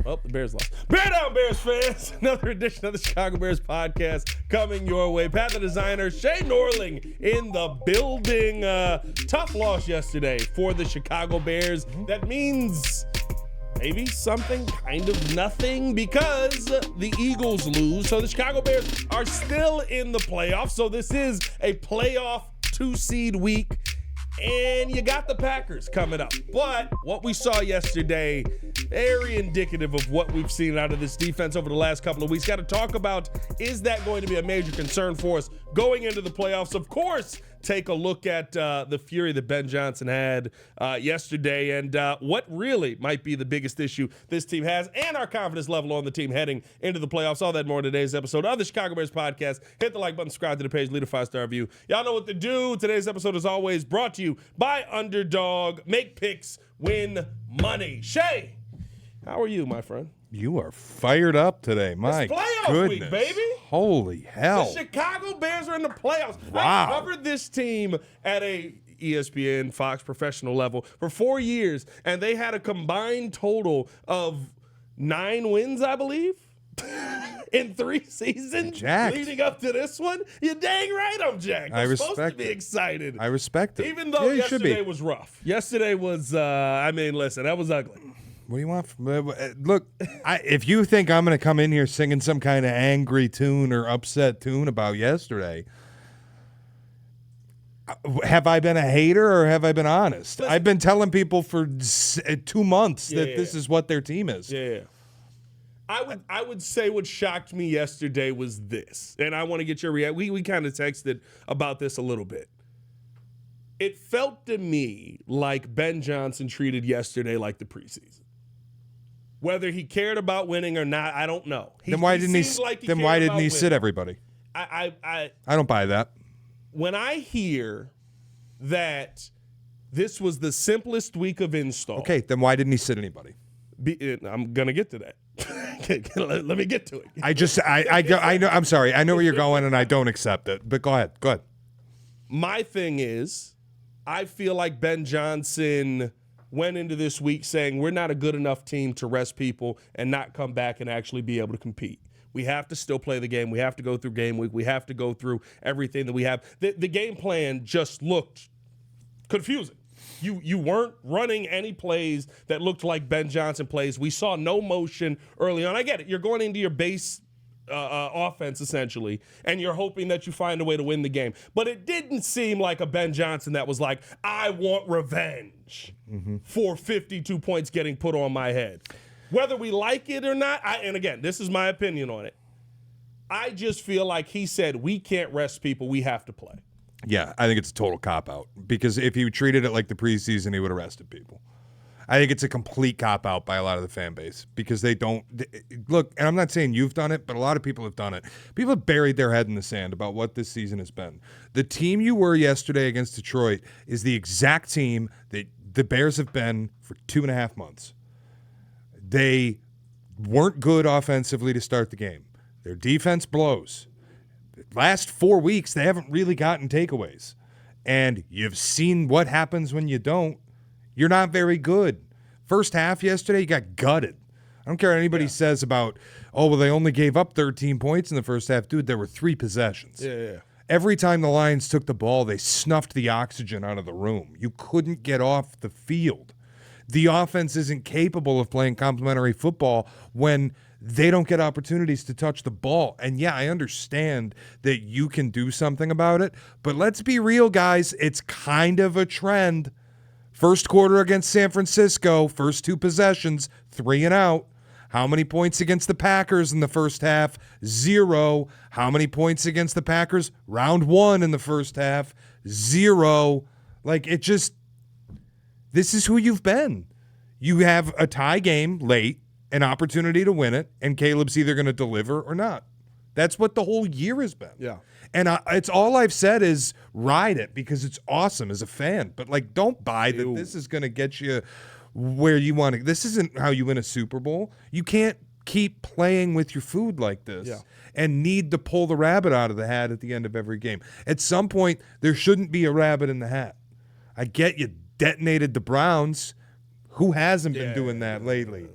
Well, the Bears lost. Bear down, Bears fans. Another edition of the Chicago Bears podcast coming your way. Pat the designer, Shea Norling in the building. Tough loss yesterday for the Chicago Bears. That means maybe something kind of nothing because the Eagles lose. So the Chicago Bears are still in the playoffs. So this is a playoff 2-seed week. And you got the Packers coming up. But what we saw yesterday, very indicative of what we've seen out of this defense over the last couple of weeks. Got to talk about, is that going to be a major concern for us going into the playoffs? Of course, take a look at the fury that Ben Johnson had yesterday and what really might be the biggest issue this team has and our confidence level on the team heading into the playoffs. All that more in today's episode of the Chicago Bears podcast. Hit the like button, subscribe to the page, leave a 5-star review. Y'all know what to do. Today's episode is always brought to you by Underdog. Make picks, win money. Shea, how are you, my friend? You are fired up today. My playoff goodness. week, baby. Holy hell. The Chicago Bears are in the playoffs. Wow. I covered this team at a ESPN, Fox professional level for 4 years, and they had a combined total of 9 wins, I believe, in 3 seasons leading up to this one. You're dang right I'm jacked. I'm supposed to be excited. I respect it. Even though yesterday was rough. Yesterday was, listen, that was ugly. What do you want from look, if you think I'm going to come in here singing some kind of angry tune or upset tune about yesterday, have I been a hater or have I been honest? Listen, I've been telling people for 2 months that this is what their team is. Yeah. I would say what shocked me yesterday was this, and I want to get your reaction. We kind of texted about this a little bit. It felt to me like Ben Johnson treated yesterday like the preseason. Whether he cared about winning or not, I don't know. Then why didn't he sit everybody? I don't buy that. When I hear that this was the simplest week of install. Okay, then why didn't he sit anybody? I'm gonna get to that. Let me get to it. I know. I'm sorry. I know where you're going, and I don't accept it. But go ahead. Go ahead. My thing is, I feel like Ben Johnson went into this week saying we're not a good enough team to rest people and not come back and actually be able to compete. We have to still play the game. We have to go through game week. We have to go through everything that we have. The game plan just looked confusing. You weren't running any plays that looked like Ben Johnson plays. We saw no motion early on. I get it. You're going into your base offense, essentially, and you're hoping that you find a way to win the game. But it didn't seem like a Ben Johnson that was like, I want revenge for 52 points getting put on my head. Whether we like it or not, and again, this is my opinion on it, I just feel like he said, we can't rest people, we have to play. Yeah, I think it's a total cop-out because if he treated it like the preseason, he would have arrested people. I think it's a complete cop-out by a lot of the fan base because they don't – look, and I'm not saying you've done it, but a lot of people have done it. People have buried their head in the sand about what this season has been. The team you were yesterday against Detroit is the exact team that the Bears have been for 2.5 months. They weren't good offensively to start the game. Their defense blows. The last 4 weeks, they haven't really gotten takeaways. And you've seen what happens when you don't. You're not very good. First half yesterday, you got gutted. I don't care what anybody says about, they only gave up 13 points in the first half. Dude, there were 3 possessions. Yeah. Every time the Lions took the ball, they snuffed the oxygen out of the room. You couldn't get off the field. The offense isn't capable of playing complementary football when they don't get opportunities to touch the ball. And yeah, I understand that you can do something about it, but let's be real, guys. It's kind of a trend. First quarter against San Francisco, first 2 possessions, 3 and out. How many points against the Packers in the first half? 0. How many points against the Packers? Round 1 in the first half? 0. This is who you've been. You have a tie game late, an opportunity to win it, and Caleb's either going to deliver or not. That's what the whole year has been. Yeah. And it's all I've said is ride it because it's awesome as a fan. But, don't buy that this is going to get you where you want to. This isn't how you win a Super Bowl. You can't keep playing with your food like this and need to pull the rabbit out of the hat at the end of every game. At some point, there shouldn't be a rabbit in the hat. I get you detonated the Browns. Who hasn't been doing that lately?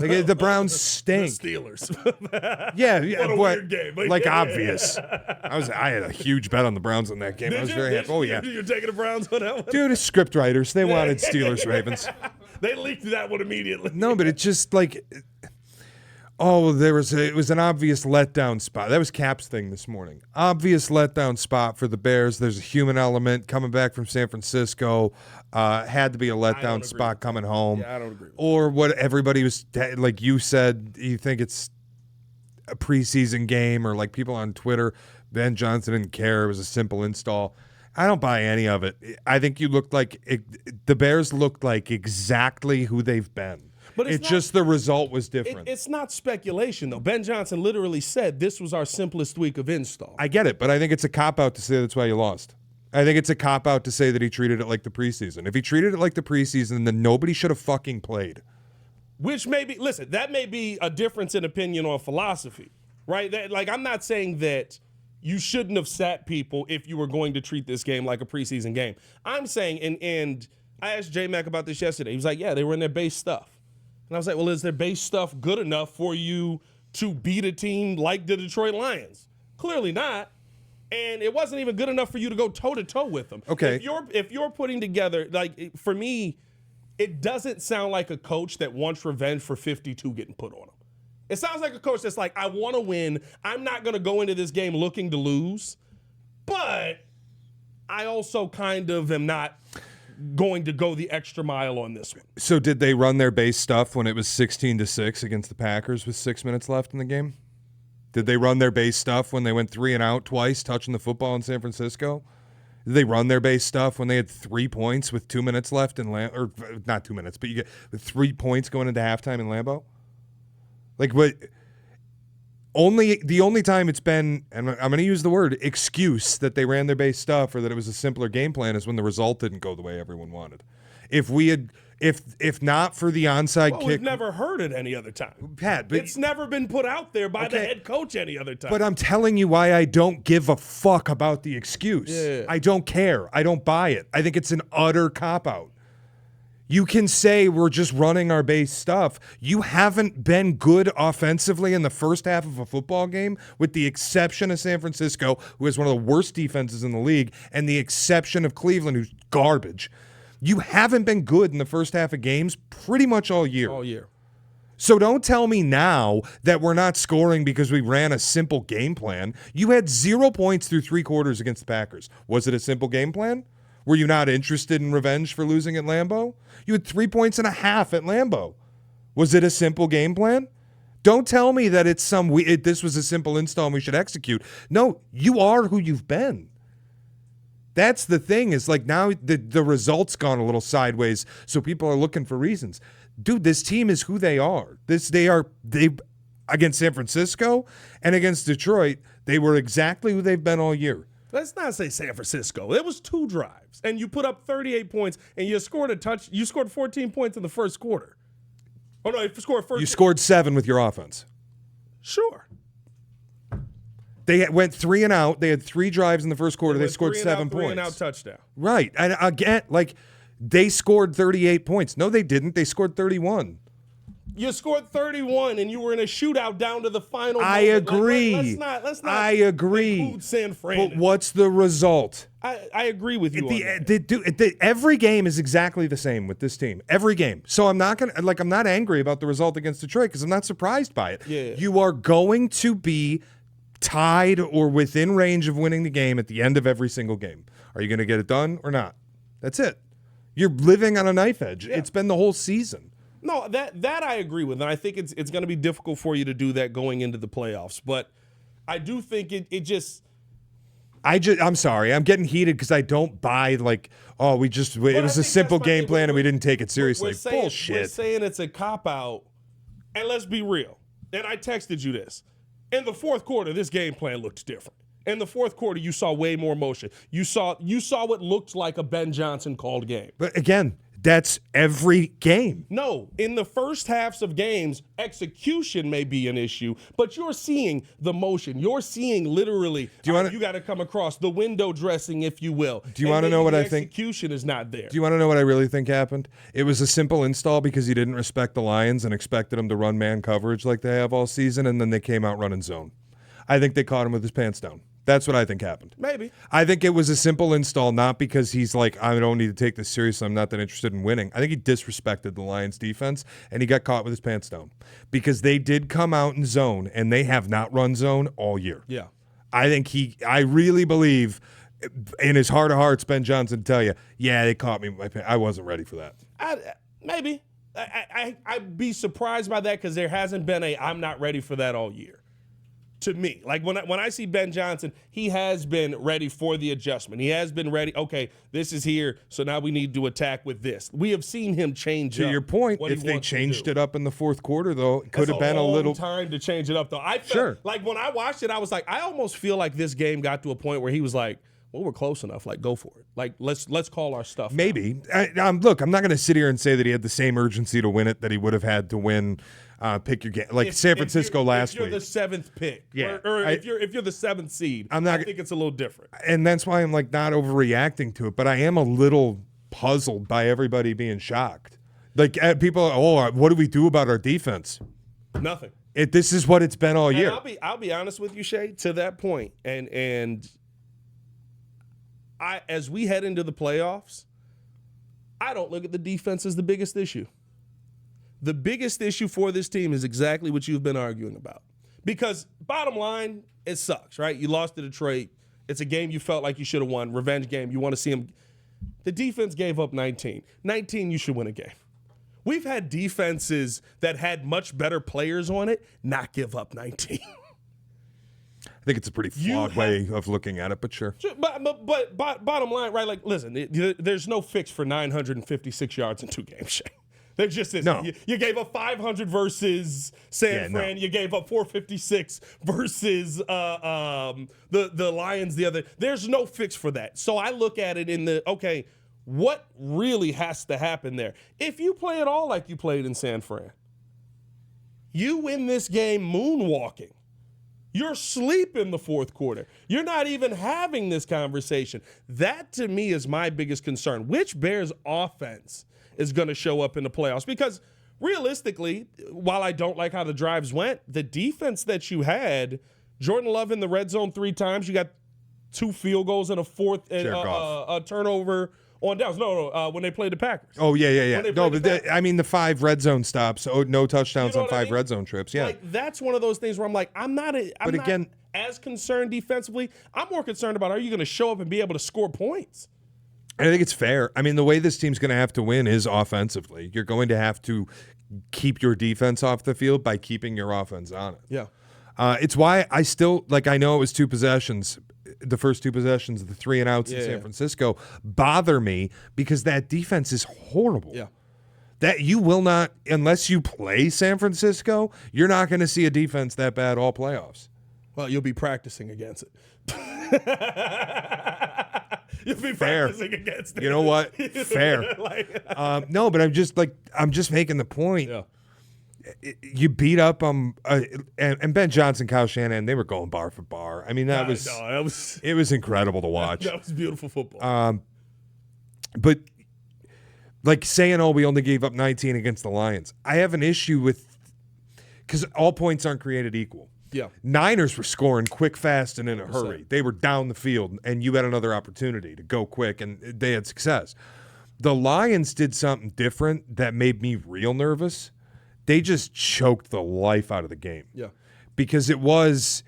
Like the Browns stink. The Steelers. Yeah, What a weird game. Like obvious. I had a huge bet on the Browns in that game. I was very happy. Oh yeah, You're taking the Browns on that one? dude, it's script writers. They wanted Steelers Ravens. They leaked that one immediately. No, but it's just like, it was an obvious letdown spot. That was Cap's thing this morning. Obvious letdown spot for the Bears. There's a human element coming back from San Francisco. Had to be a letdown spot coming home. Yeah, I don't agree. Or what everybody was, like you said, you think it's a preseason game, or like people on Twitter, Ben Johnson didn't care. It was a simple install. I don't buy any of it. I think the Bears looked like exactly who they've been. But it's just the result was different. It's not speculation, though. Ben Johnson literally said this was our simplest week of install. I get it, but I think it's a cop-out to say that's why you lost. I think it's a cop-out to say that he treated it like the preseason. If he treated it like the preseason, then nobody should have fucking played. Which may be, listen, that may be a difference in opinion on philosophy, right? I'm not saying that you shouldn't have sat people if you were going to treat this game like a preseason game. I'm saying, and I asked J-Mac about this yesterday. He was like, yeah, they were in their base stuff. And I was like, well, is their base stuff good enough for you to beat a team like the Detroit Lions? Clearly not. And it wasn't even good enough for you to go toe-to-toe with them. Okay. If you're putting together, like, for me, it doesn't sound like a coach that wants revenge for 52 getting put on him. It sounds like a coach that's like, I want to win. I'm not going to go into this game looking to lose. But I also kind of am not going to go the extra mile on this one. So did they run their base stuff when it was 16-6 against the Packers with 6 minutes left in the game? Did they run their base stuff when they went 3 and out twice, touching the football in San Francisco? Did they run their base stuff when they had 3 points with 2 minutes left in or not 2 minutes, but you get 3 points going into halftime in Lambeau? Like what? The only time it's been, and I'm going to use the word excuse, that they ran their base stuff or that it was a simpler game plan is when the result didn't go the way everyone wanted. If not for the onside kick, we've never heard it any other time, Pat. But it's never been put out there by the head coach any other time. But I'm telling you why I don't give a fuck about the excuse. Yeah. I don't care. I don't buy it. I think it's an utter cop-out. You can say we're just running our base stuff. You haven't been good offensively in the first half of a football game, with the exception of San Francisco, who has one of the worst defenses in the league, and the exception of Cleveland, who's garbage. You haven't been good in the first half of games pretty much all year. All year. So don't tell me now that we're not scoring because we ran a simple game plan. You had 0 points through 3 quarters against the Packers. Was it a simple game plan? Were you not interested in revenge for losing at Lambeau? You had 3.5 points at Lambeau. Was it a simple game plan? Don't tell me that it's this was a simple install and we should execute. No, you are who you've been. That's the thing, is like now the results gone a little sideways, so people are looking for reasons. Dude, this team is who they are. They against San Francisco and against Detroit, they were exactly who they've been all year. Let's not say San Francisco. It was 2 drives, and you put up 38 points, and you scored 14 points in the first quarter. Oh, no, you scored 7 with your offense. Sure. They went 3 and out. They had 3 drives in the first quarter. They scored 7 points. 3 and out touchdown. Right. And again, like, they scored 38 points. No, they didn't. They scored 31. You scored 31, and you were in a shootout down to the final. I agree. Like, let's not. I agree. San Fran. But what's the result? I agree with you. Every game is exactly the same with this team. Every game. So I'm not angry about the result against Detroit because I'm not surprised by it. Yeah. You are going to be tied or within range of winning the game at the end of every single game. Are you going to get it done or not? That's it. You're living on a knife edge. Yeah. It's been the whole season. No, that I agree with, and I think it's going to be difficult for you to do that going into the playoffs. But I do think it just. I'm sorry. I'm getting heated because I don't buy it was a simple game plan and we didn't take it seriously. Bullshit. We're saying it's a cop-out, and let's be real. And I texted you this. In the fourth quarter, this game plan looked different. In the fourth quarter, you saw way more motion. You saw what looked like a Ben Johnson called game. But again, That's every game. No, in the first halves of games, execution may be an issue, but you're seeing the motion. You're seeing literally, you got to come across the window dressing, if you will. Do you want to know what I think? Execution is not there. Do you want to know what I really think happened? It was a simple install because he didn't respect the Lions and expected them to run man coverage like they have all season, and then they came out running zone. I think they caught him with his pants down. That's what I think happened. Maybe. I think it was a simple install, not because he's like, I don't need to take this seriously. I'm not that interested in winning. I think he disrespected the Lions defense, and he got caught with his pants down because they did come out in zone, and they have not run zone all year. Yeah. I really believe in his heart of hearts, Ben Johnson tell you, yeah, they caught me with my pants. I wasn't ready for that. Maybe. I'd be surprised by that because there hasn't been I'm not ready for that all year. To me, like when I see Ben Johnson, he has been ready for the adjustment. He has been ready. Okay, this is here, so now we need to attack with this. We have seen him change. To your point, if they changed it up in the fourth quarter, though, it could have been a little time to change it up. Though I felt, like when I watched it, I was like, I almost feel like this game got to a point where he was like, well, we're close enough. Like, go for it. Like, let's call our stuff. Maybe. Look, I'm not going to sit here and say that he had the same urgency to win it that he would have had to win. Pick your game, like San Francisco last week. If you're the seventh pick, yeah, or if you're the seventh seed, I think it's a little different. And that's why I'm like not overreacting to it, but I am a little puzzled by everybody being shocked. Like people, what do we do about our defense? Nothing. This is what it's been all year. I'll be honest with you, Shea. To that point, and as we head into the playoffs, I don't look at the defense as the biggest issue. The biggest issue for this team is exactly what you've been arguing about. Because bottom line, it sucks, right? You lost to Detroit. It's a game you felt like you should have won. Revenge game. You want to see them. The defense gave up 19. 19, you should win a game. We've had defenses that had much better players on it not give up 19. I think it's a pretty flawed way of looking at it, but sure. But bottom line, right? Like, listen, there's no fix for 956 yards in 2 games, Shea. There just is. No. You gave up 500 versus San Fran. No. You gave up 456 versus the Lions the other. There's no fix for that. So I look at it okay, what really has to happen there? If you play it all like you played in San Fran, you win this game moonwalking. You're asleep in the fourth quarter. You're not even having this conversation. That, to me, is my biggest concern. Which Bears offense is going to show up in the playoffs? Because realistically, while I don't like how the drives went, the defense that you had, Jordan Love in the red zone 3 times, you got 2 field goals and a fourth a turnover on downs. No, when they played the Packers. Oh, yeah. No, but the 5 red zone stops. Oh, no touchdowns on 5 red zone trips. Yeah. Like, that's one of those things where I'm like, I'm not as concerned defensively. I'm more concerned about, are you going to show up and be able to score points? I think it's fair. I mean, the way this team's going to have to win is offensively. You're going to have to keep your defense off the field by keeping your offense on it. Yeah. It's why I still, I know it was 2 possessions. The first 2 possessions, the 3 and outs in San Francisco, bother me because that defense is horrible. Yeah. That you will not, unless you play San Francisco, you're not going to see a defense that bad all playoffs. Well, you'll be practicing against it. You'll be practicing against it. You know what? Fair. No, but I'm just making the point. Yeah. You beat up and Ben Johnson, Kyle Shanahan, they were going bar for bar. I mean, it was incredible to watch. That was beautiful football. But like saying, we only gave up 19 against the Lions. I have an issue with, because all points aren't created equal. Yeah. Niners were scoring quick, fast, and in a hurry. They were down the field, and you had another opportunity to go quick, and they had success. The Lions did something different that made me real nervous. They just choked the life out of the game. Yeah. Because it was,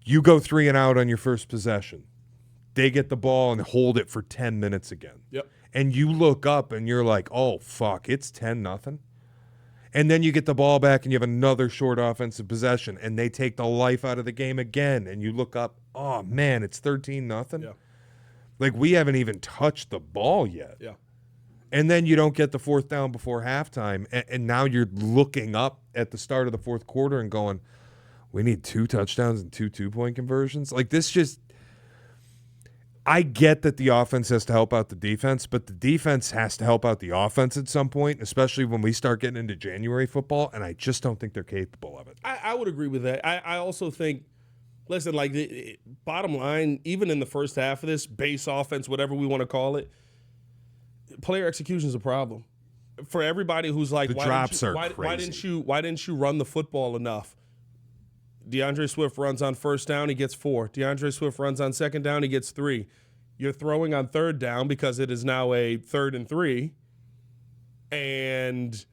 you go 3 and out on your first possession. They get the ball and hold it for 10 minutes again. Yep. And you look up and you're like, oh, fuck, it's 10-0. And then you get the ball back and you have another short offensive possession and they take the life out of the game again. And you look up, oh, man, it's 13-0. Yeah. Like, we haven't even touched the ball yet. Yeah. And then you don't get the 4th down before halftime. And now you're looking up at the start of the 4th quarter and going, we need 2 touchdowns and 2 2-point conversions. Like, this just, I get that the offense has to help out the defense, but the defense has to help out the offense at some point, especially when we start getting into January football, and I just don't think they're capable of it. I would agree with that. I also think, listen, like the bottom line, even in the first half of this, base offense, whatever we want to call it, player execution is a problem. For everybody who's like, The drops are crazy. Why didn't you run the football enough? DeAndre Swift runs on first down, he gets 4. DeAndre Swift runs on second down, he gets 3. You're throwing on third down because it is now a 3rd and 3, and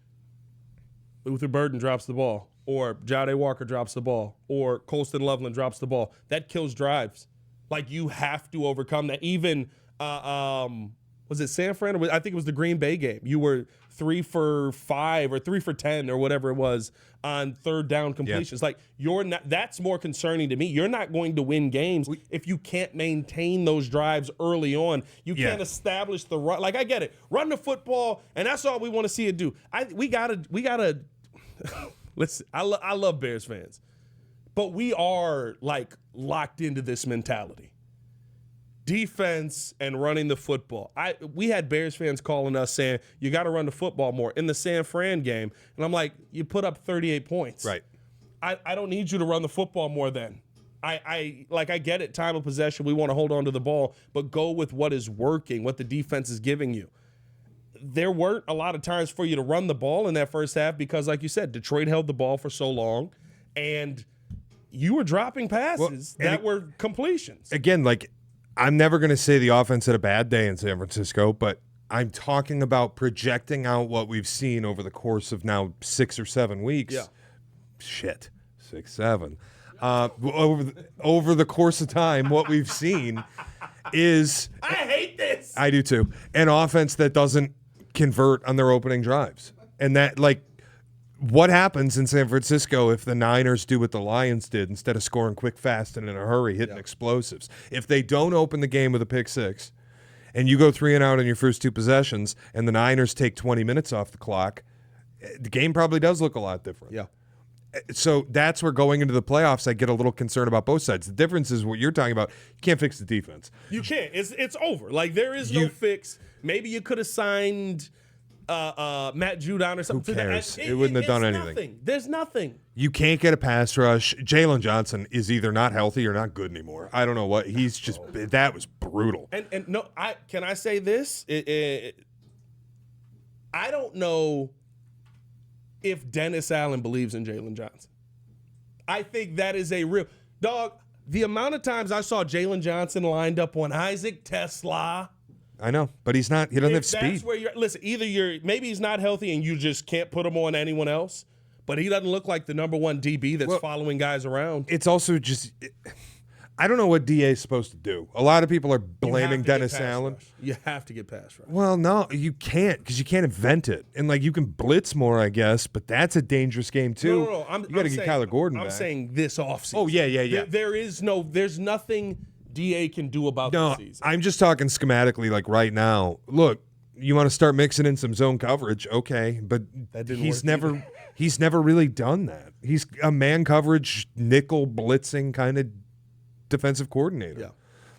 Luther Burden drops the ball, or Jade Walker drops the ball, or Colston Loveland drops the ball. That kills drives. Like, you have to overcome that. Even was it San Fran? Or I think it was the Green Bay game. You were 3 for 5 or 3 for 10 or whatever it was on third down completions. Yeah. Like, you're not. That's more concerning to me. You're not going to win games if you can't maintain those drives early on. You can't establish the run. Like, I get it. Run the football, and that's all we want to see it do. We gotta. Listen, I love Bears fans, but we are like locked into this mentality. Defense and running the football. We had Bears fans calling us saying, you got to run the football more in the San Fran game. And I'm like, you put up 38 points. Right. I don't need you to run the football more then. I get it, time of possession, we want to hold on to the ball, but go with what is working, what the defense is giving you. There weren't a lot of times for you to run the ball in that first half because, like you said, Detroit held the ball for so long, and you were dropping passes that were completions. Again, like, I'm never going to say the offense had a bad day in San Francisco, but I'm talking about projecting out what we've seen over the course of now 6 or 7 weeks. Yeah. Shit, 6, 7. Over the course of time, what we've seen is... I hate this. I do too. An offense that doesn't convert on their opening drives. And that, like, what happens in San Francisco if the Niners do what the Lions did instead of scoring quick, fast, and in a hurry, hitting explosives? If they don't open the game with a pick six and you go 3 and out on your first 2 possessions and the Niners take 20 minutes off the clock, the game probably does look a lot different. Yeah. So that's where going into the playoffs, I get a little concerned about both sides. The difference is what you're talking about. You can't fix the defense. You can't. It's over. Like, there is no fix. Maybe you could have signed Matt Judon or something. Who cares? To that. It wouldn't have done anything. Nothing. There's nothing. You can't get a pass rush. Jalen Johnson is either not healthy or not good anymore. I don't know what. He's just that was brutal. And no, can I say this? I don't know if Dennis Allen believes in Jalen Johnson. I think that is a real dog. The amount of times I saw Jalen Johnson lined up on Isaac Tesla. I know, but he's not. He doesn't have speed. That's where either maybe he's not healthy and you just can't put him on anyone else, but he doesn't look like the number 1 DB that's following guys around. It's also just, I don't know what DA is supposed to do. A lot of people are blaming Dennis Allen. You have to get pass rush. Well, no, you can't because you can't invent it. And like you can blitz more, I guess, but that's a dangerous game too. No. You got to get Kyler Gordon back. I'm saying this offseason. Oh yeah. There's nothing DA can do about the season. I'm just talking schematically, like right now. Look, you want to start mixing in some zone coverage, okay, but he's never really done that. He's a man coverage, nickel blitzing kind of defensive coordinator. Yeah.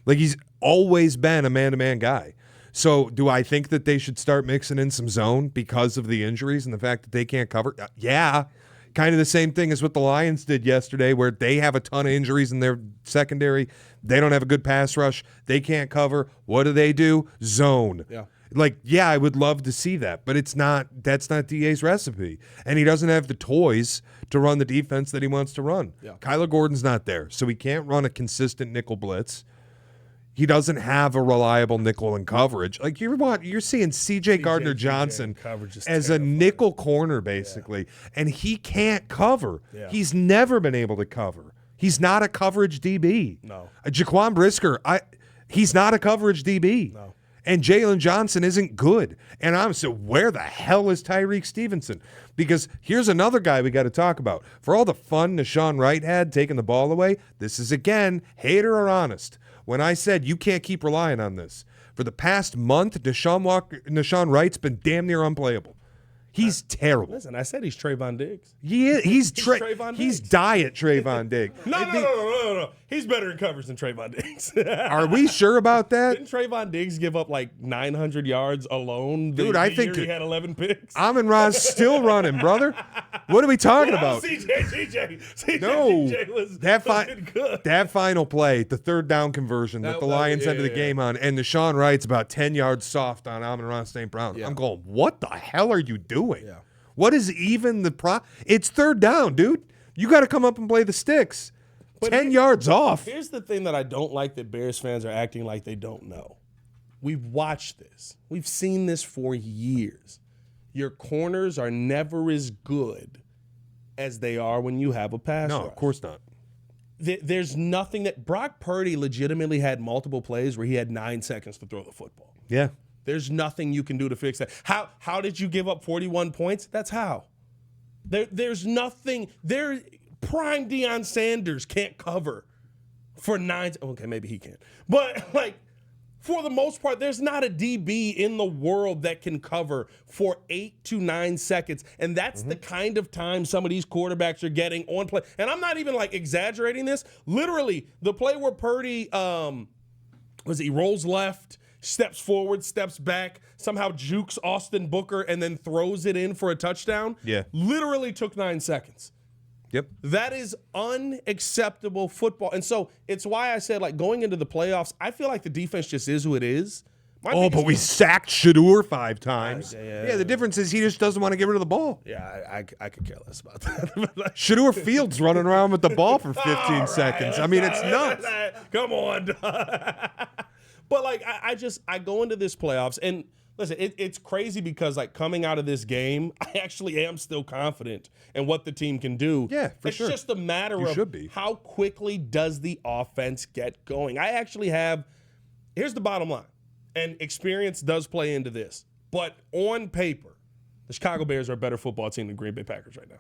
Like he's always been a man-to-man guy. So do I think that they should start mixing in some zone because of the injuries and the fact that they can't cover? Yeah. Kind of the same thing as what the Lions did yesterday, where they have a ton of injuries in their secondary. They don't have a good pass rush. They can't cover. What do? Zone. Yeah. Like, yeah, I would love to see that, but that's not DA's recipe. And he doesn't have the toys to run the defense that he wants to run. Yeah. Kyler Gordon's not there, so he can't run a consistent nickel blitz. He doesn't have a reliable nickel in coverage. Like you're seeing C.J. Gardner-Johnson as a nickel corner, basically, and he can't cover. Yeah. He's never been able to cover. He's not a coverage DB. No. Jaquan Brisker, he's not a coverage DB. No. And Jalen Johnson isn't good. And I'm so where the hell is Tyreek Stevenson? Because here's another guy we got to talk about. For all the fun Nashawn Wright had taking the ball away, this is again, hater or honest. When I said you can't keep relying on this. For the past month, Nashawn Wright's been damn near unplayable. He's terrible. Listen, I said he's Trayvon Diggs. He's Trayvon He's Diggs. diet Trayvon Diggs. No. He's better in coverage than Trayvon Diggs. Are we sure about that? Didn't Trayvon Diggs give up like 900 yards alone? Dude, I think he had 11 picks. Amon-Ra's still running, brother. What are we talking about? CJ No, was good. that final play, the third down conversion that the Lions ended the game on, and Deshaun Wright's about 10 yards soft on Amon-Ra St. Brown. Yeah. I'm going, what the hell are you doing? Yeah. What is even the It's third down, dude. You got to come up and play the sticks. But 10 yards off. Here's the thing that I don't like that Bears fans are acting like they don't know. We've watched this. We've seen this for years. Your corners are never as good as they are when you have a pass rush. No, of course not. There's nothing that Brock Purdy legitimately had multiple plays where he had 9 seconds to throw the football. Yeah. There's nothing you can do to fix that. How did you give up 41 points? That's how. There's nothing. Prime Deion Sanders can't cover for 9. Okay, maybe he can. But, like, for the most part, there's not a DB in the world that can cover for 8 to 9 seconds. And that's the kind of time some of these quarterbacks are getting on play. And I'm not even, like, exaggerating this. Literally, the play where Purdy, he rolls left, steps forward, steps back, somehow jukes Austin Booker, and then throws it in for a touchdown. Yeah. Literally took 9 seconds. Yep. That is unacceptable football. And so it's why I said, like, going into the playoffs, I feel like the defense just is who it is. But we sacked Shador 5 times. Yeah, the difference is he just doesn't want to get rid of the ball. Yeah, I could care less about that. Shador Fields running around with the ball for 15 seconds. I mean, it's nuts. Come on. But, like, I go into this playoffs, and listen, it's crazy because, like, coming out of this game, I actually am still confident in what the team can do. Yeah, for sure. It's just a matter of how quickly does the offense get going. I actually have – here's the bottom line, and experience does play into this. But on paper, the Chicago Bears are a better football team than Green Bay Packers right now.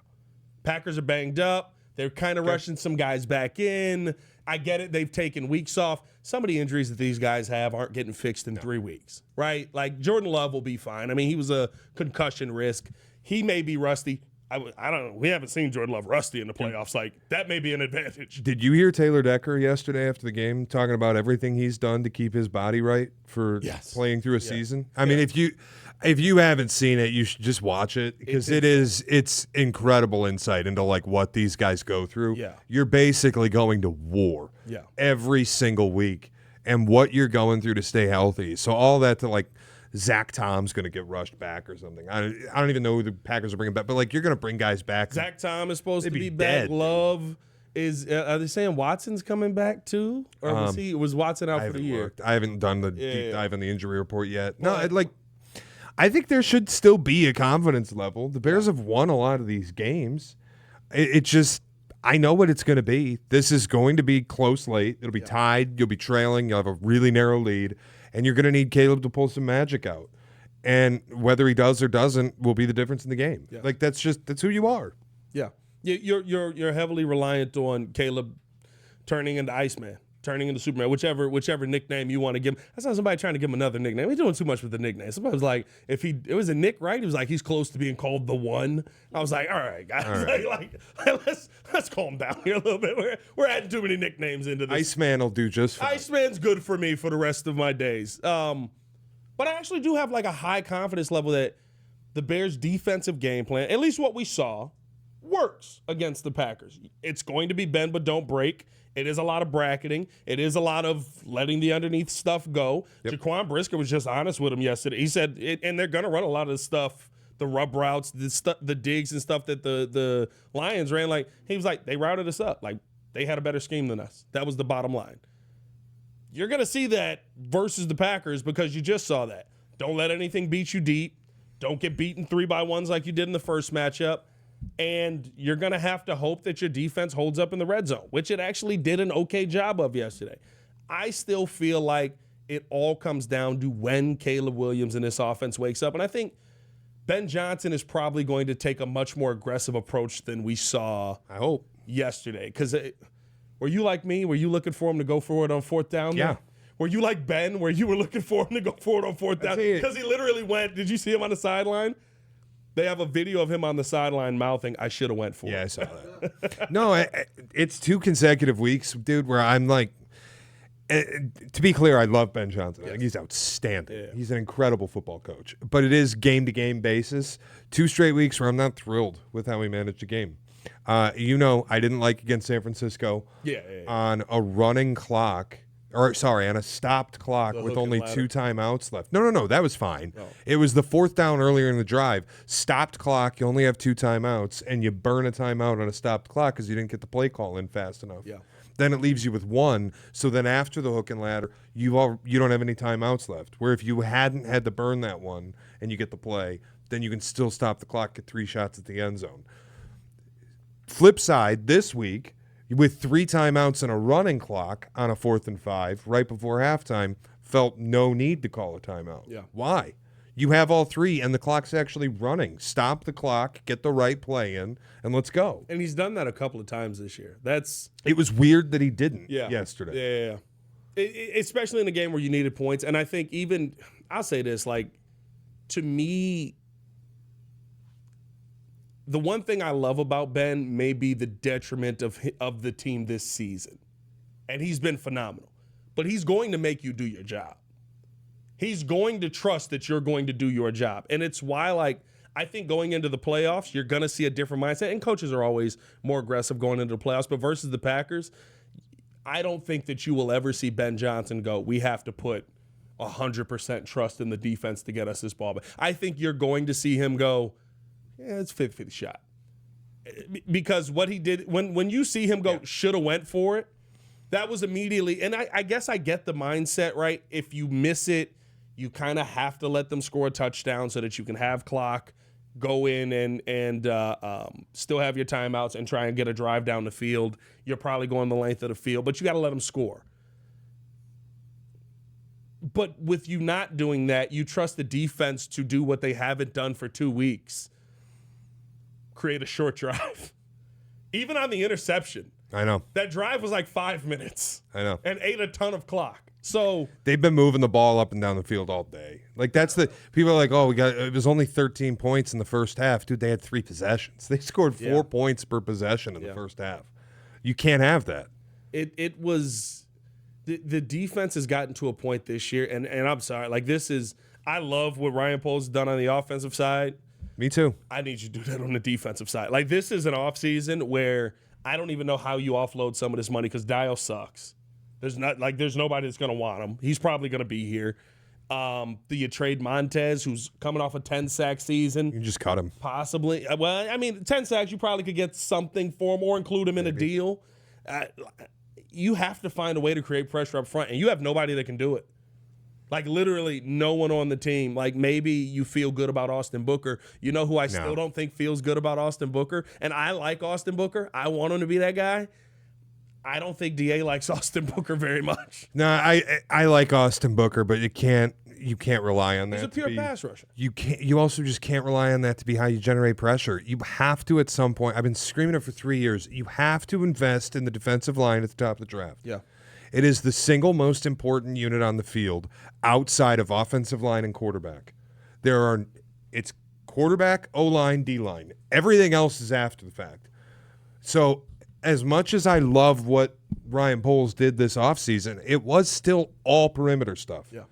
Packers are banged up. They're kind of rushing some guys back in. I get it. They've taken weeks off. Some of the injuries that these guys have aren't getting fixed in 3 weeks, right? Like, Jordan Love will be fine. I mean, he was a concussion risk. He may be rusty. I don't know. We haven't seen Jordan Love rusty in the playoffs. Like, that may be an advantage. Did you hear Taylor Decker yesterday after the game talking about everything he's done to keep his body right for playing through a season? I mean, if you haven't seen it, you should just watch it because it's incredible insight into, like, what these guys go through. Yeah. You're basically going to war every single week and what you're going through to stay healthy. So all that to, like, Zach Tom's going to get rushed back or something. I don't even know who the Packers are bringing back, but, like, you're going to bring guys back. Zach Tom is supposed to be back. Love is. Are they saying Watson's coming back too, or was Watson out for the year? I haven't done the deep dive on the injury report yet. No, I think there should still be a confidence level. The Bears have won a lot of these games. It just. I know what it's going to be. This is going to be close late. It'll be tied. You'll be trailing. You'll have a really narrow lead. And you're going to need Caleb to pull some magic out. And whether he does or doesn't will be the difference in the game. Yeah. Like, that's who you are. Yeah. You're heavily reliant on Caleb turning into Iceman, turning into Superman, whichever nickname you want to give him. That's not somebody trying to give him another nickname. He's doing too much with the nickname. Somebody was like, it was a Nick, right? He was like, he's close to being called the One. I was like, all right, guys, all right. let's calm down here a little bit. We're adding too many nicknames into this. Iceman will do just fine. Iceman's good for me for the rest of my days. But I actually do have, like, a high confidence level that the Bears' defensive game plan, at least what we saw, works against the Packers. It's going to be bend but don't break. It is a lot of bracketing. It is a lot of letting the underneath stuff go. Yep. Jaquan Brisker was just honest with him yesterday. He said, and they're going to run a lot of the stuff, the rub routes, the digs and stuff that the Lions ran. Like, he was like, they routed us up. Like, they had a better scheme than us. That was the bottom line. You're going to see that versus the Packers because you just saw that. Don't let anything beat you deep. Don't get beaten 3-by-1s like you did in the first matchup. And you're going to have to hope that your defense holds up in the red zone, which it actually did an okay job of yesterday. I still feel like it all comes down to when Caleb Williams and this offense wakes up. And I think Ben Johnson is probably going to take a much more aggressive approach than we saw yesterday. Because were you like me? Were you looking for him to go forward on fourth down? Yeah. Were you like Ben, where you were looking for him to go forward on fourth down? Because he literally went, did you see him on the sideline? They have a video of him on the sideline mouthing, "I should have went for it." Yeah, I saw that. No, it's 2 consecutive weeks, dude, where I'm like, to be clear, I love Ben Johnson. I think he's outstanding. Yeah. He's an incredible football coach. But it is game-to-game basis. 2 straight weeks where I'm not thrilled with how he managed a game. I didn't like against San Francisco on a running clock. On a stopped clock with only 2 timeouts left. No, that was fine. Oh. It was the 4th down earlier in the drive. Stopped clock, you only have 2 timeouts, and you burn a timeout on a stopped clock because you didn't get the play call in fast enough. Yeah. Then it leaves you with 1. So then after the hook and ladder, you don't have any timeouts left. Where if you hadn't had to burn that one and you get the play, then you can still stop the clock, get 3 shots at the end zone. Flip side, this week, with 3 timeouts and a running clock on a 4th and 5 right before halftime, felt no need to call a timeout. Yeah. Why? You have all 3, and the clock's actually running. Stop the clock, get the right play in, and let's go. And he's done that a couple of times this year. It was weird that he didn't yesterday. Yeah. Especially in a game where you needed points. And I think I'll say this, to me, the one thing I love about Ben may be the detriment of the team this season. And he's been phenomenal. But he's going to make you do your job. He's going to trust that you're going to do your job. And it's why, I think going into the playoffs, you're going to see a different mindset. And coaches are always more aggressive going into the playoffs. But versus the Packers, I don't think that you will ever see Ben Johnson go, we have to put 100% trust in the defense to get us this ball. But I think you're going to see him go, yeah, it's 50-50 shot. Because what he did, when you see him go, should have went for it, that was immediately, and I guess I get the mindset, right? If you miss it, you kind of have to let them score a touchdown so that you can have clock, go in and still have your timeouts and try and get a drive down the field. You're probably going the length of the field, but you got to let them score. But with you not doing that, you trust the defense to do what they haven't done for 2 weeks. Create a short drive. Even on the interception. I know. That drive was 5 minutes. I know. And ate a ton of clock. So they've been moving the ball up and down the field all day. That's the people are like, oh, it was only 13 points in the first half. Dude, they had 3 possessions. They scored 4 points per possession in the first half. You can't have that. It was the defense has gotten to a point this year, and I'm sorry, I love what Ryan Poles has done on the offensive side. Me too. I need you to do that on the defensive side. This is an offseason where I don't even know how you offload some of this money because Dial sucks. There's nobody that's going to want him. He's probably going to be here. Do you trade Montez, who's coming off a 10-sack season? You just cut him. Possibly. Well, 10 sacks, you probably could get something for him or include him in a deal. You have to find a way to create pressure up front, and you have nobody that can do it. Literally no one on the team. Maybe you feel good about Austin Booker. You know who I still don't think feels good about Austin Booker? And I like Austin Booker. I want him to be that guy. I don't think DA likes Austin Booker very much. No, I like Austin Booker, but you can't rely on that. He's a pure pass rusher. You also just can't rely on that to be how you generate pressure. You have to at some point. I've been screaming it for 3 years. You have to invest in the defensive line at the top of the draft. Yeah. It is the single most important unit on the field outside of offensive line and quarterback. It's quarterback, O-line, D-line. Everything else is after the fact. So as much as I love what Ryan Poles did this offseason, it was still all perimeter stuff. Yeah.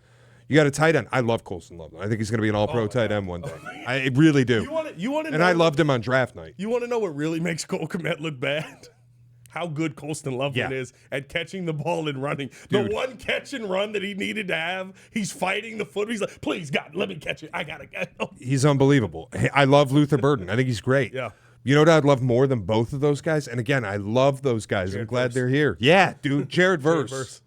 You got a tight end. I love Colston Loveland. I think he's going to be an all-pro tight end one day. I really do. You want to know? And I loved him on draft night. You want to know what really makes Cole Kmet look bad? How good Colston Loveland is at catching the ball and running. Dude. The one catch and run that he needed to have, he's fighting the foot. He's like, please, God, let me catch it. I got to get it. He's unbelievable. I love Luther Burden. I think he's great. Yeah. You know what I'd love more than both of those guys? And again, I love those guys. I'm glad they're here. Yeah, dude. Jared Verse.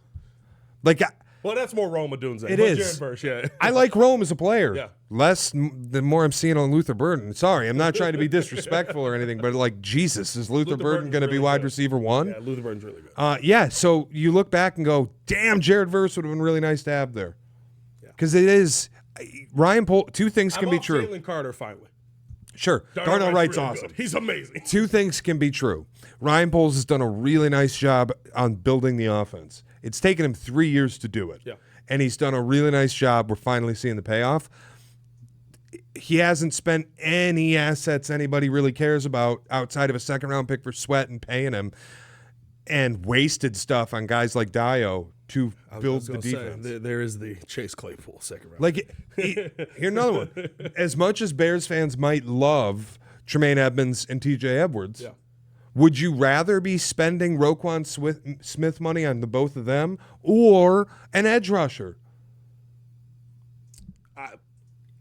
Well, that's more Rome Odunze. It is. Jared Verse, yeah. I like Rome as a player. Yeah. The more I'm seeing on Luther Burden. Sorry, I'm not trying to be disrespectful or anything, but Jesus, is Luther Burden going to be wide receiver 1? Yeah, Luther Burden's really good. Yeah, so you look back and go, damn, Jared Verse would have been really nice to have there. Because it is, Ryan Poles, 2 things can be true. Jalen Carter, finally. Sure. Darnell Wright's really awesome. Good. He's amazing. 2 things can be true. Ryan Poles has done a really nice job on building the offense. It's taken him 3 years to do it. Yeah. And he's done a really nice job. We're finally seeing the payoff. he hasn't spent any assets anybody really cares about outside of a second-round pick for Sweat and paying him, and wasted stuff on guys like Dio to build the defense. There is the Chase Claypool second round. Like, here another one. As much as Bears fans might love Tremaine Edmonds and T.J. Edwards, Yeah. would you rather be spending Roquan Smith money on the both of them or an edge rusher?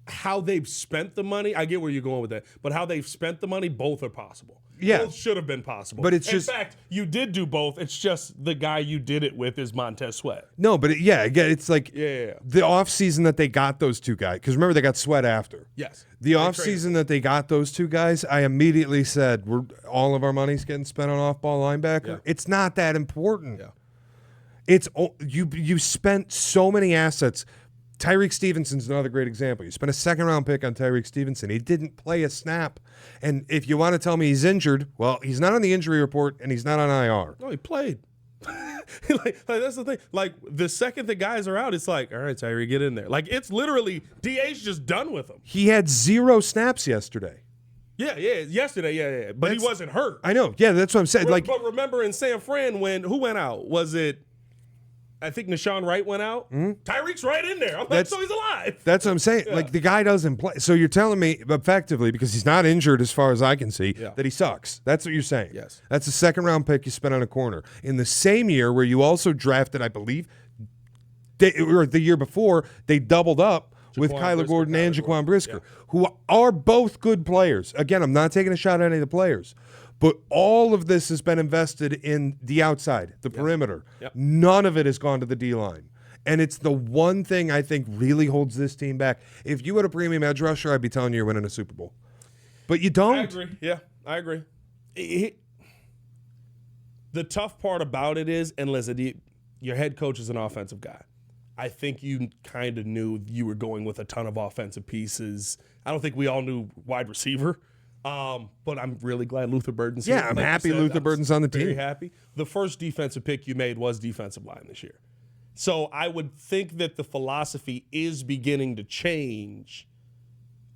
How they've spent the money, I get where you're going with that, but how they've spent the money, both are possible. Yeah. Both should have been possible. But it's in just, fact, you did do both. It's just the guy you did it with is Montez Sweat. no, but again, it's like Yeah. the offseason that they got those two guys, because remember, they got Sweat after. Yes. The offseason that they got those two guys, I immediately said, all of our money's getting spent on off-ball linebacker. Yeah. It's not that important. Yeah. It's you spent so many assets. Tyreek Stevenson's another great example. You spent a second-round pick on Tyreek Stevenson. He didn't play a snap. And if you want to tell me he's injured, well, he's not on the injury report, and he's not on IR. No, he played. like that's the thing. Like, the second the guys are out, it's like, all right, Tyree, get in there. Like, it's literally, DA's just done with him. He had 0 snaps yesterday. Yeah, yesterday, yeah. But he wasn't hurt. I know. Yeah, that's what I'm saying. Like, but remember in San Fran who went out? Was it, I think Nashawn Wright went out? Tyreek's right in there. I'm like, so he's alive. That's what I'm saying. Yeah. Like, the guy doesn't play. So you're telling me effectively, because he's not injured as far as I can see, that he sucks. That's what you're saying. Yes. That's a second-round pick you spent on a corner. In the same year where you also drafted, I believe, or the year before, they doubled up with Kyler Gordon and Jaquan Brisker, who are both good players. Again, I'm not taking a shot at any of the players. But all of this has been invested in the outside, the perimeter. Yep. None of it has gone to the D-line. And it's the one thing I think really holds this team back. If you had a premium edge rusher, I'd be telling you you're winning a Super Bowl. But you don't. I agree. Yeah, I agree. The tough part about it is, and listen, your head coach is an offensive guy. I think you kind of knew you were going with a ton of offensive pieces. I don't think we all knew wide receiver. But I'm really glad Luther Burden's here. Yeah, I'm happy Luther Burden's on the team. Very happy. The first defensive pick you made was defensive line this year. So I would think that the philosophy is beginning to change.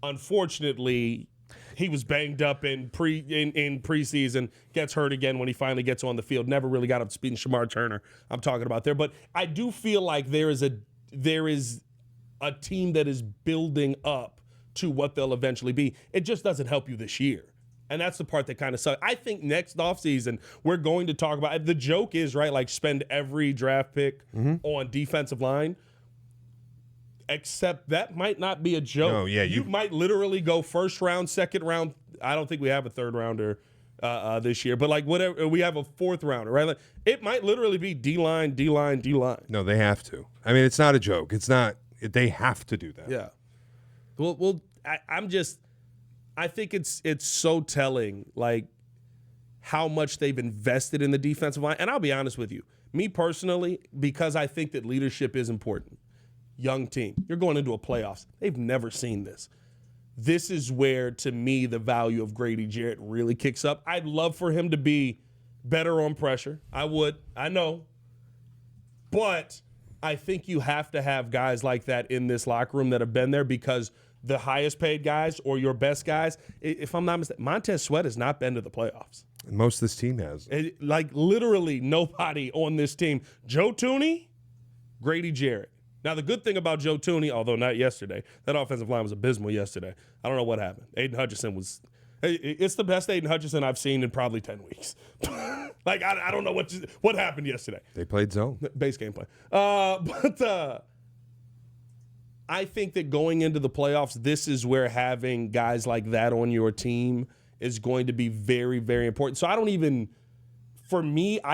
Unfortunately, he was banged up in preseason, gets hurt again when he finally gets on the field. Never really got up to speed. And Shamar Turner, I'm talking about there. But I do feel like there is a team that is building up to what they'll eventually be. It just doesn't help you this year. And that's the part that kind of sucks. I think next offseason, we're going to talk about, the joke is, right, like spend every draft pick on defensive line, except that might not be a joke. No, yeah, you might literally go first round, second round. I don't think we have a third rounder this year, but like whatever, we have a fourth rounder, right? Like, it might literally be D-line, D-line, D-line. No, they have to. I mean, it's not a joke. It's not. They have to do that. Yeah. Well, I think it's so telling, like, how much they've invested in the defensive line. And I'll be honest with you, me personally, because I think that leadership is important. Young team, you're going into a playoffs. They've never seen this. This is where, to me, the value of Grady Jarrett really kicks up. I'd love for him to be better on pressure. I would. I know. But I think you have to have guys like that in this locker room that have been there, because the highest paid guys or your best guys, if I'm not mistaken, Montez Sweat has not been to the playoffs. And most of this team has. Like, literally nobody on this team. Joe Tooney, Grady Jarrett. Now, the good thing about Joe Tooney, although not yesterday, that offensive line was abysmal yesterday. I don't know what happened. Aiden Hutchinson was – it's the best Aiden Hutchinson I've seen in probably 10 weeks. Like, I don't know what happened yesterday. They played zone. Base game play. But I think that going into the playoffs, this is where having guys like that on your team is going to be very, very important. So I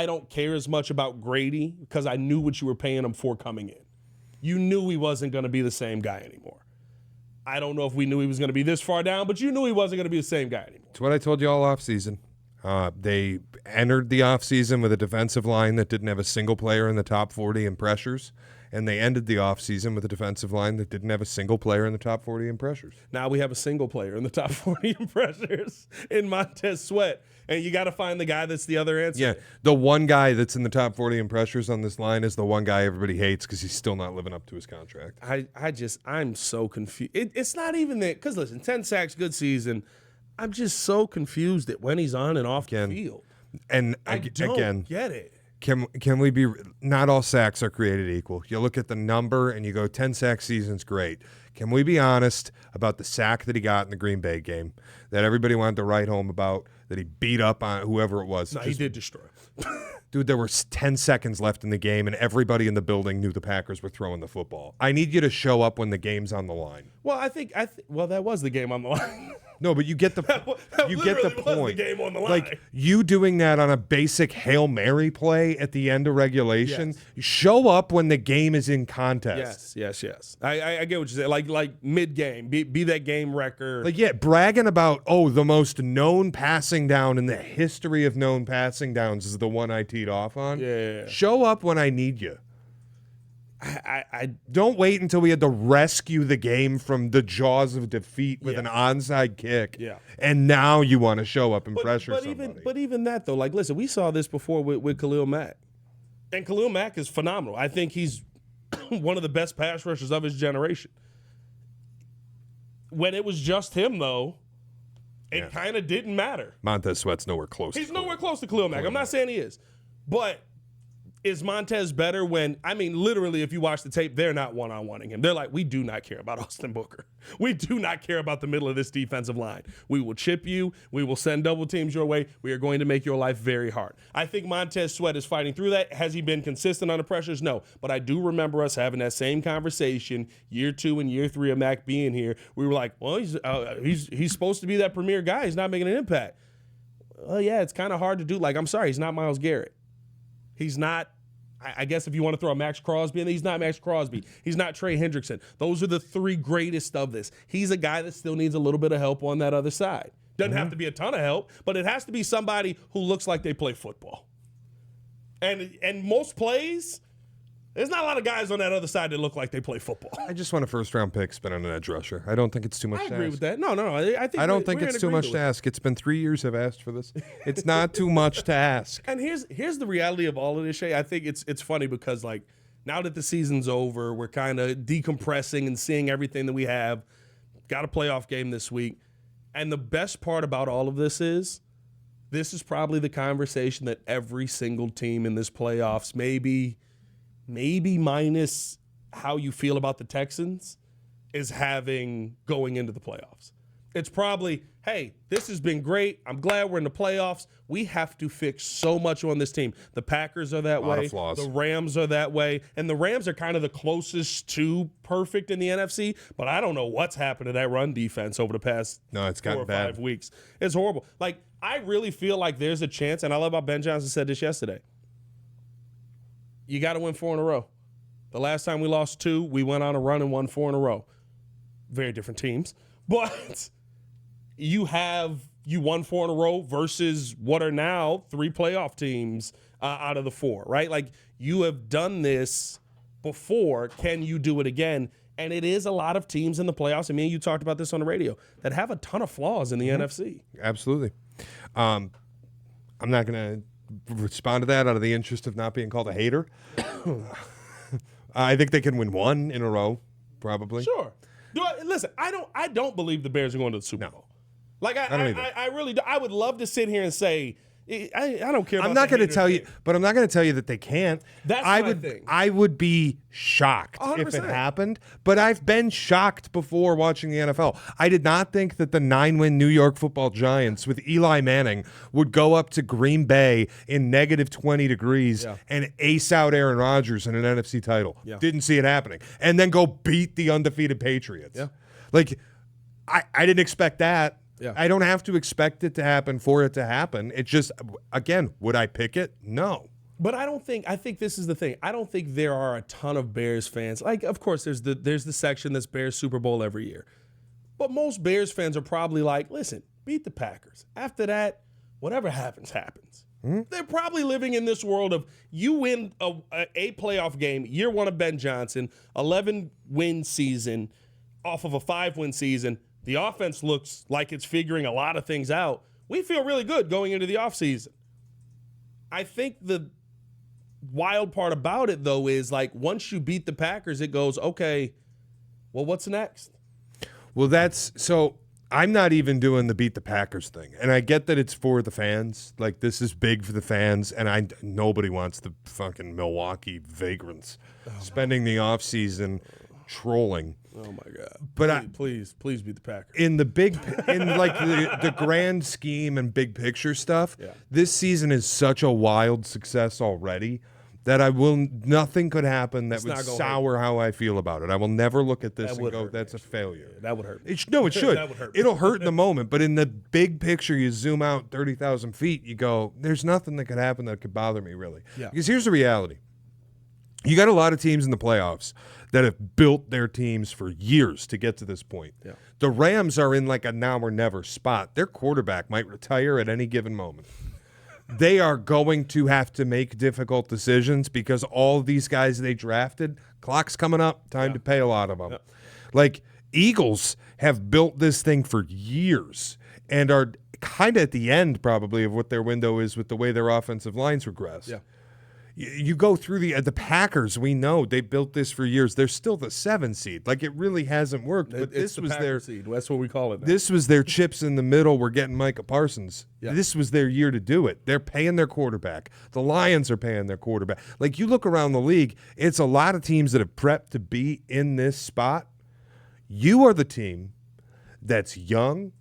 don't care as much about Grady, because I knew what you were paying him for coming in. You knew he wasn't going to be the same guy anymore. I don't know if we knew he was going to be this far down, but you knew he wasn't going to be the same guy anymore. It's what I told you all offseason. They entered the offseason with a defensive line that didn't have a single player in the top 40 in pressures, and they ended the offseason with a defensive line that didn't have a single player in the top 40 in pressures. Now we have a single player in the top 40 in pressures in Montez Sweat, and you got to find the guy that's the other answer. Yeah, the one guy that's in the top 40 in pressures on this line is the one guy everybody hates because he's still not living up to his contract. I'm so confused. It's not even that, because listen, 10 sacks, good season. I'm just so confused at when he's on and off the field. And I don't get it. Can we be – not all sacks are created equal. You look at the number and you go 10 sack season's great. Can we be honest about the sack that he got in the Green Bay game that everybody wanted to write home about, that he beat up on whoever it was? No, he did destroy. Dude, there were 10 seconds left in the game, and everybody in the building knew the Packers were throwing the football. I need you to show up when the game's on the line. Well, well, that was the game on the line. No, but you get the that get the point. Was the game on the line. Like you doing that on a basic Hail Mary play at the end of regulation. Yes. You show up when the game is in contest. Yes. I get what you say. Like mid game, be that game wrecker. Like bragging about the most known passing down in the history of known passing downs is the one I teed off on. Yeah. Show up when I need you. I don't wait until we had to rescue the game from the jaws of defeat with an onside kick. Yeah. And now you want to show up and pressure somebody. But even that, though, like, listen, we saw this before with Khalil Mack. And Khalil Mack is phenomenal. I think he's one of the best pass rushers of his generation. When it was just him, though, it kind of didn't matter. Montez Sweat's nowhere close. He's nowhere close to Khalil Mack. I'm not saying he is. But is Montez better when, literally, if you watch the tape, they're not one-on-oneing him. They're like, we do not care about Austin Booker. We do not care about the middle of this defensive line. We will chip you. We will send double teams your way. We are going to make your life very hard. I think Montez Sweat is fighting through that. Has he been consistent under pressures? No. But I do remember us having that same conversation year 2 and year 3 of Mac being here. We were like, well, he's supposed to be that premier guy. He's not making an impact. Well, yeah, it's kind of hard to do. Like, I'm sorry, he's not Myles Garrett. He's not, I guess if you want to throw a Max Crosby in there, he's not Max Crosby. He's not Trey Hendrickson. Those are the 3 greatest of this. He's a guy that still needs a little bit of help on that other side. Doesn't have to be a ton of help, but it has to be somebody who looks like they play football. And most plays, there's not a lot of guys on that other side that look like they play football. I just want a first-round pick spin on an edge rusher. I don't think it's too much to ask. I agree with that. No. I don't think it's too much to ask. It's been 3 years I've asked for this. It's not too much to ask. And here's the reality of all of this, Shea. I think it's funny because, like, now that the season's over, we're kind of decompressing and seeing everything that we have. Got a playoff game this week. And the best part about all of this is probably the conversation that every single team in this playoffs, maybe minus how you feel about the Texans, is having going into the playoffs. It's probably, hey, this has been great. I'm glad we're in the playoffs. We have to fix so much on this team. The Packers are that way. The Rams are that way. And the Rams are kind of the closest to perfect in the NFC, but I don't know what's happened to that run defense over the past 4 or 5 weeks. It's horrible. Like, I really feel like there's a chance, and I love how Ben Johnson said this yesterday. You got to win 4 in a row. The last time we lost 2, we went on a run and won 4 in a row. Very different teams. But you won 4 in a row versus what are now 3 playoff teams out of the 4, right? Like, you have done this before. Can you do it again? And it is a lot of teams in the playoffs, and me and you talked about this on the radio, that have a ton of flaws in the NFC. Absolutely. I'm not going to respond to that out of the interest of not being called a hater. I think they can win 1 in a row, probably. Sure. Listen, I don't believe the Bears are going to the Super Bowl. Like, I really do. I would love to sit here and say, I don't care about I'm not going to tell you, but I'm not going to tell you that they can't. That's my thing. I would be shocked 100%. if it happened, but I've been shocked before watching the NFL. I did not think that the 9-win New York Football Giants with Eli Manning would go up to Green Bay in negative 20 degrees and ace out Aaron Rodgers in an NFC title. Yeah. Didn't see it happening. And then go beat the undefeated Patriots. Yeah. Like, I didn't expect that. Yeah. I don't have to expect it to happen for it to happen. It's just, again, would I pick it? No. But I think this is the thing. I don't think there are a ton of Bears fans. Like, of course, there's the section that's Bears Super Bowl every year. But most Bears fans are probably like, listen, beat the Packers. After that, whatever happens, happens. They're probably living in this world of you win a playoff game, year one of Ben Johnson, 11-win season off of a 5-win season. The offense looks like it's figuring a lot of things out. We feel really good going into the offseason. I think the wild part about it, though, is like once you beat the Packers, it goes, okay, well, what's next? Well, so I'm not even doing the beat the Packers thing. And I get that it's for the fans. Like, this is big for the fans, and nobody wants the fucking Milwaukee vagrants spending the offseason trolling. Oh, my God. But please beat the Packers. In the the grand scheme and big picture stuff, this season is such a wild success already that nothing could happen that would sour how I feel about it. I will never look at this and go, that's a failure. Yeah, that would hurt. It should. That would hurt. It'll hurt in the moment, but in the big picture, you zoom out 30,000 feet, you go, there's nothing that could happen that could bother me, really. Yeah. Because here's the reality. You got a lot of teams in the playoffs that have built their teams for years to get to this point. Yeah. The Rams are in like a now or never spot. Their quarterback might retire at any given moment. They are going to have to make difficult decisions because all these guys they drafted, clock's coming up, time to pay a lot of them. Yeah. Like, Eagles have built this thing for years and are kind of at the end probably of what their window is with the way their offensive lines regress. Yeah. You go through the Packers, we know they built this for years. They're still the 7 seed. Like, it really hasn't worked. But this was their seed. That's what we call it now. This was their chips in the middle. We're getting Micah Parsons. Yeah. This was their year to do it. They're paying their quarterback. The Lions are paying their quarterback. Like, you look around the league, it's a lot of teams that have prepped to be in this spot. You are the team that's young,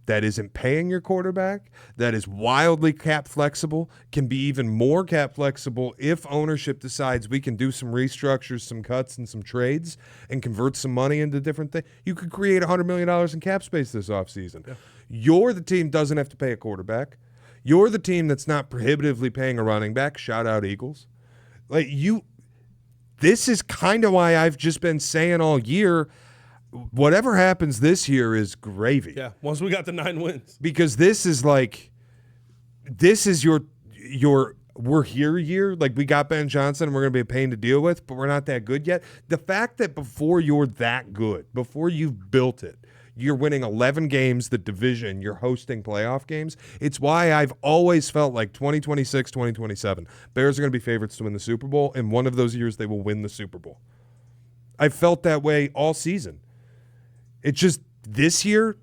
that isn't paying your quarterback, that is wildly cap flexible, can be even more cap flexible if ownership decides we can do some restructures, some cuts, and some trades and convert some money into different things. You could create $100 million in cap space this offseason. Yeah. You're the team that doesn't have to pay a quarterback. You're the team that's not prohibitively paying a running back. Shout out Eagles. Like, this is kind of why I've just been saying all year, whatever happens this year is gravy. Yeah, once we got the 9 wins. Because this is your we're here year. Like, we got Ben Johnson and we're going to be a pain to deal with, but we're not that good yet. The fact that before you're that good, before you've built it, you're winning 11 games, the division, you're hosting playoff games. It's why I've always felt like 2026, 2027, Bears are going to be favorites to win the Super Bowl, and one of those years they will win the Super Bowl. I've felt that way all season. It's just this year,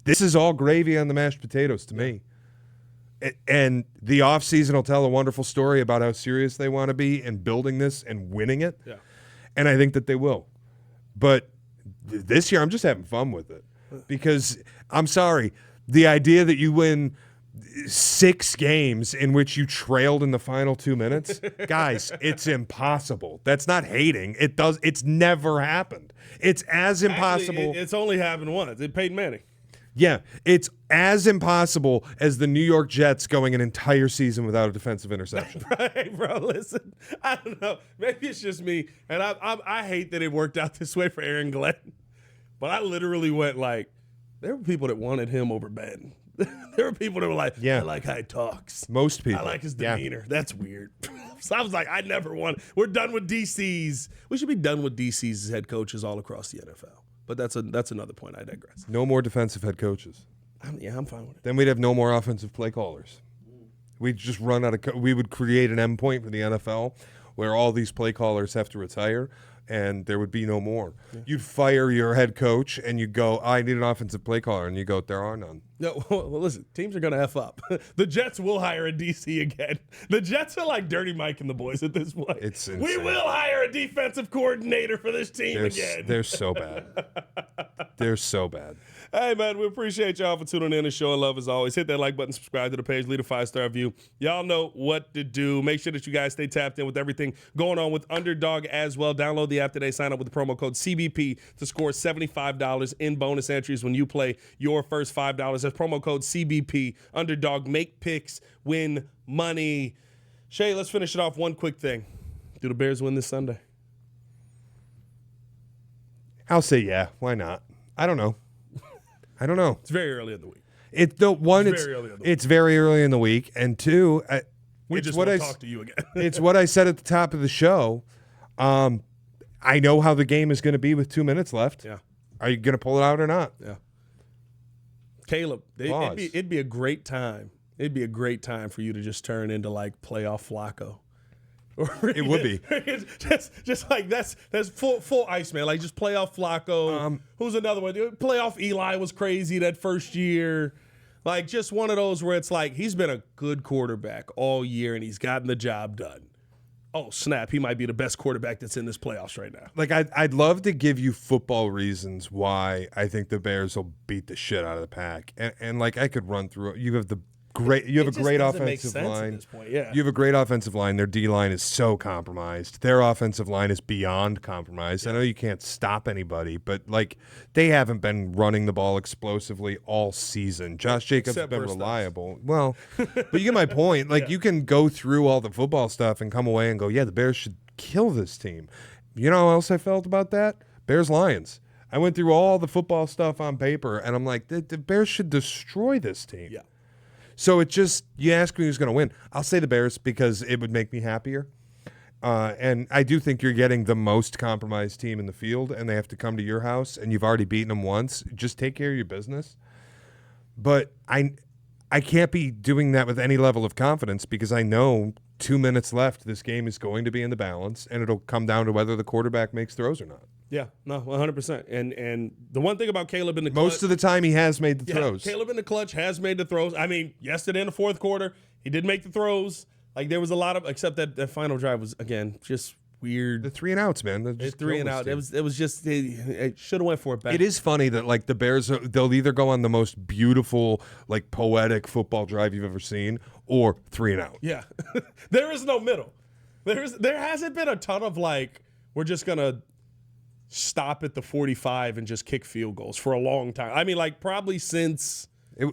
this is all gravy on the mashed potatoes to me. And the offseason will tell a wonderful story about how serious they want to be in building this and winning it. Yeah. And I think that they will. But this year, I'm just having fun with it. Because, I'm sorry, the idea that you win 6 games in which you trailed in the final 2 minutes, guys, it's impossible. That's not hating. It's never happened. It's as impossible. Actually, it's only happened once. It Peyton Manning. Yeah, it's as impossible as the New York Jets going an entire season without a defensive interception. Right, bro, listen, I don't know. Maybe it's just me, and I hate that it worked out this way for Aaron Glenn, but I literally went like, there were people that wanted him over Ben. There were people that were like, I like how he talks. Most people. I like his demeanor. Yeah. That's weird. So I was like, I never want. We're done with DCs. We should be done with DCs as head coaches all across the NFL. But that's another point. I digress. No more defensive head coaches. I'm fine with it. Then we'd have no more offensive play callers. We'd just run out of. We would create an endpoint for the NFL where all these play callers have to retire, and there would be no more. Yeah. You'd fire your head coach, and you'd go, I need an offensive play caller, and you go, there are none. No, well, listen, teams are going to F up. The Jets will hire a DC again. The Jets are like Dirty Mike and the boys at this point. It's insane. We will hire a defensive coordinator for this team again. They're so bad. They're so bad. Hey, man, we appreciate y'all for tuning in and showing love as always. Hit that like button, subscribe to the page, leave a 5-star review. Y'all know what to do. Make sure that you guys stay tapped in with everything going on with Underdog as well. Download the app today. Sign up with the promo code CBP to score $75 in bonus entries when you play your first $5. That's promo code CBP. Underdog. Make picks. Win money. Shay, let's finish it off. One quick thing. Do the Bears win this Sunday? I'll say yeah. Why not? I don't know. It's very early in the week. It's very early in the week, and two, we just want to talk to you again. It's what I said at the top of the show. I know how the game is going to be with 2 minutes left. Yeah. Are you going to pull it out or not? Yeah. Caleb, it'd be a great time. It'd be a great time for you to just turn into like playoff Flacco. It would be. just like that's full ice, man. Like just playoff Flacco. Who's another one? Playoff Eli was crazy that first year. Like just one of those where it's like he's been a good quarterback all year and he's gotten the job done. Oh, snap. He might be the best quarterback that's in this playoffs right now. Like, I'd love to give you football reasons why I think the Bears will beat the shit out of the Pack. And like, I could run through it. You have a great offensive line. At this point, yeah. You have a great offensive line. Their D-line is so compromised. Their offensive line is beyond compromised. I know you can't stop anybody, but, like, they haven't been running the ball explosively all season. Josh Jacobs has been reliable. Well, but you get my point. Like, you can go through all the football stuff and come away and go, yeah, the Bears should kill this team. You know how else I felt about that? Bears-Lions. I went through all the football stuff on paper, and I'm like, the Bears should destroy this team. Yeah. So it just, you ask me who's going to win. I'll say the Bears because it would make me happier. And I do think you're getting the most compromised team in the field, and they have to come to your house, and you've already beaten them once. Just take care of your business. But I can't be doing that with any level of confidence because I know 2 minutes left, this game is going to be in the balance, and it'll come down to whether the quarterback makes throws or not. Yeah, no, 100%. And the one thing about Caleb in the clutch, most of the time he has made the throws. Caleb in the clutch has made the throws. I mean, yesterday in the fourth quarter, he did make the throws. Like there was a lot of, except that final drive was again just weird. The 3 and outs, man. The 3 and out. It was just it should have went for it back. It is funny that like the Bears, they'll either go on the most beautiful, like poetic football drive you've ever seen, or 3 and out. Yeah, there is no middle. There hasn't been a ton of like we're just gonna stop at the 45 and just kick field goals for a long time. I mean, like probably since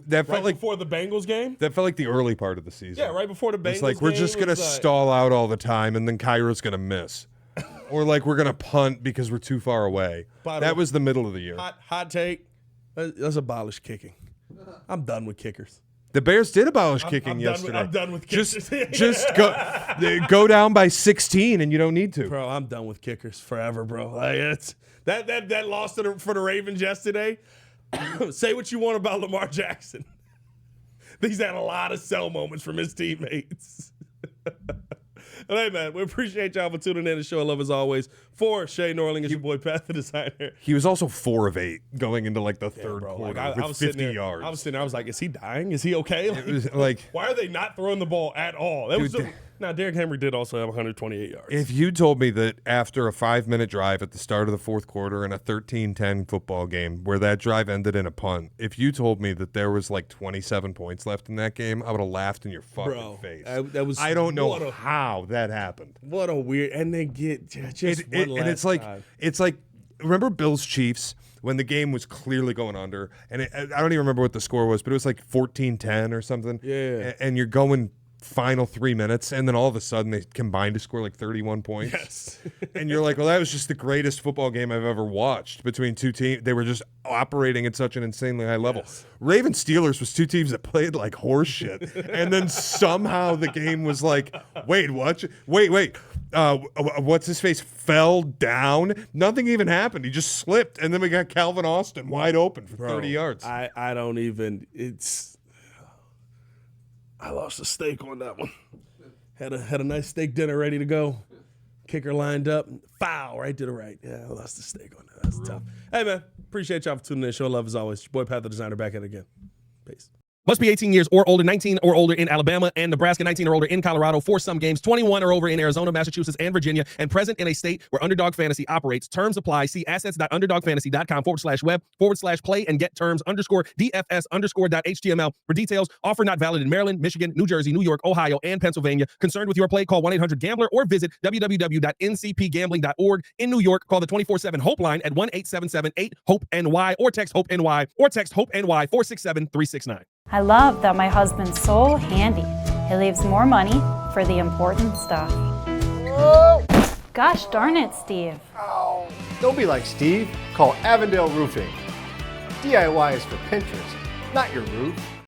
that felt like before the Bengals game. That felt like the early part of the season. Yeah, right before the Bengals game. It's like we're just gonna stall out all the time, and then Kyra's gonna miss, or like we're gonna punt because we're too far away. That was the middle of the year. Hot take. Let's abolish kicking. I'm done with kickers. The Bears did abolish kicking yesterday. I'm done with kickers. Just go down by 16, and you don't need to. Bro, I'm done with kickers forever, bro. Like it's that loss for the Ravens yesterday. Say what you want about Lamar Jackson. He's had a lot of sell moments from his teammates. Hey, man, we appreciate y'all for tuning in to show love as always. For Shea Norling is your boy, Pat the Designer. He was also 4 of 8 going into like the third quarter like, with 50 yards. I was sitting there, I was like, is he dying? Is he okay? It was like, why are they not throwing the ball at all? Now, Derrick Henry did also have 128 yards. If you told me that after a 5-minute drive at the start of the fourth quarter in a 13-10 football game where that drive ended in a punt, if you told me that there was like 27 points left in that game, I would have laughed in your fucking face. I don't know how that happened. What a weird, and they get just one last and it's like, remember Bills Chiefs when the game was clearly going under, and I don't even remember what the score was, but it was like 14-10 or something. Yeah. And you're going final 3 minutes, and then all of a sudden they combined to score like 31 points. Yes. And you're like, well, that was just the greatest football game I've ever watched between two teams. They were just operating at such an insanely high level. Yes. Ravens Steelers was 2 teams that played like horse shit. And then somehow the game was like, wait, what? Wait. What's his face fell down? Nothing even happened. He just slipped. And then we got Calvin Austin wide open for 30 yards. I don't even, I lost a steak on that one. Had a nice steak dinner ready to go. Kicker lined up. Foul right to the right. Yeah, I lost the steak on that. That's tough. Hey, man. Appreciate y'all for tuning in. Show love as always. Your boy, Pat the Designer, back at it again. Peace. Must be 18 years or older, 19 or older in Alabama and Nebraska, 19 or older in Colorado for some games, 21 or over in Arizona, Massachusetts, and Virginia, and present in a state where Underdog Fantasy operates. Terms apply. See assets.underdogfantasy.com/web/play and get terms _DFS_.html for details. Offer not valid in Maryland, Michigan, New Jersey, New York, Ohio, and Pennsylvania. Concerned with your play? Call 1-800-GAMBLER or visit www.ncpgambling.org. In New York, call the 24/7 Hope line at 1-877-8-HOPE-NY or text HOPE-NY 467-369. I love that my husband's so handy. He leaves more money for the important stuff. Whoa. Gosh darn it, Steve. Don't be like Steve. Call Avondale Roofing. DIY is for Pinterest. not your roof.